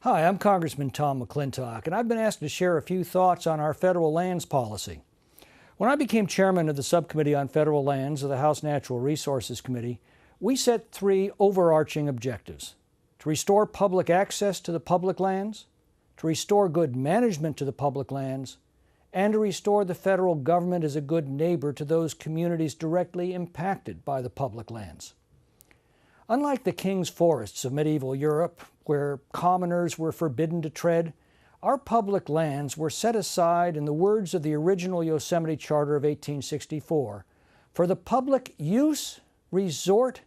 Hi, I'm Congressman Tom McClintock, and I've been asked to share a few thoughts on our federal lands policy. When I became chairman of the Subcommittee on Federal Lands of the House Natural Resources Committee, we set three overarching objectives: to restore public access to the public lands, to restore good management to the public lands, and to restore the federal government as a good neighbor to those communities directly impacted by the public lands. Unlike the king's forests of medieval Europe, where commoners were forbidden to tread, our public lands were set aside, in the words of the original Yosemite Charter of 1864, for the public use, resort,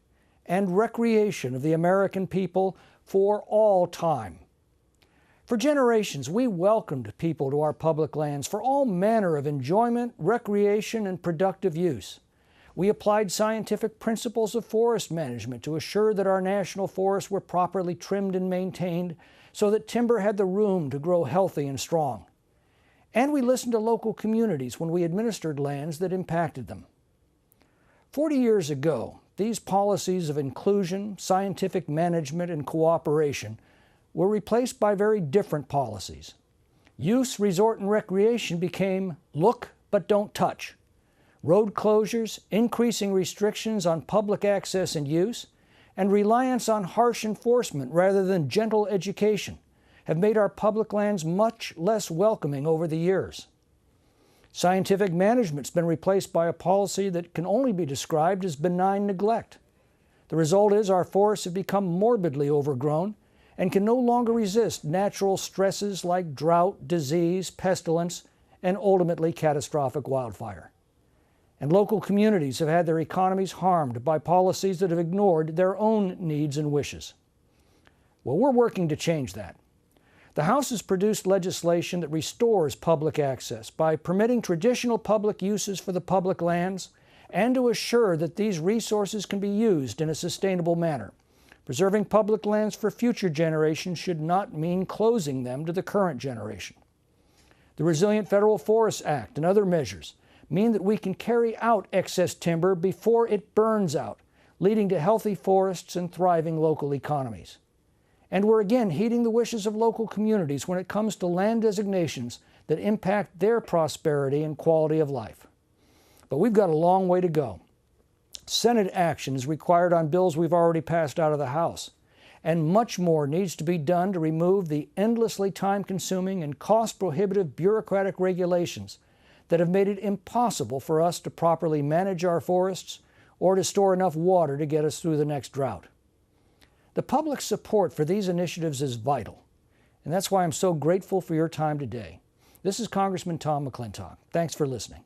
and recreation of the American people for all time. For generations, we welcomed people to our public lands for all manner of enjoyment, recreation, and productive use. We applied scientific principles of forest management to assure that our national forests were properly trimmed and maintained so that timber had the room to grow healthy and strong. And we listened to local communities when we administered lands that impacted them. 40 years ago, these policies of inclusion, scientific management, and cooperation were replaced by very different policies. Use, resort, and recreation became look but don't touch. Road closures, increasing restrictions on public access and use, and reliance on harsh enforcement rather than gentle education have made our public lands much less welcoming over the years. Scientific management's been replaced by a policy that can only be described as benign neglect. The result is our forests have become morbidly overgrown and can no longer resist natural stresses like drought, disease, pestilence, and ultimately catastrophic wildfire. And local communities have had their economies harmed by policies that have ignored their own needs and wishes. Well, we're working to change that. The House has produced legislation that restores public access by permitting traditional public uses for the public lands and to assure that these resources can be used in a sustainable manner. Preserving public lands for future generations should not mean closing them to the current generation. The Resilient Federal Forests Act and other measures mean that we can carry out excess timber before it burns out, leading to healthy forests and thriving local economies. And we're again heeding the wishes of local communities when it comes to land designations that impact their prosperity and quality of life. But we've got a long way to go. Senate action is required on bills we've already passed out of the House, and much more needs to be done to remove the endlessly time-consuming and cost-prohibitive bureaucratic regulations that have made it impossible for us to properly manage our forests or to store enough water to get us through the next drought. The public support for these initiatives is vital, and that's why I'm so grateful for your time today. This is Congressman Tom McClintock. Thanks for listening.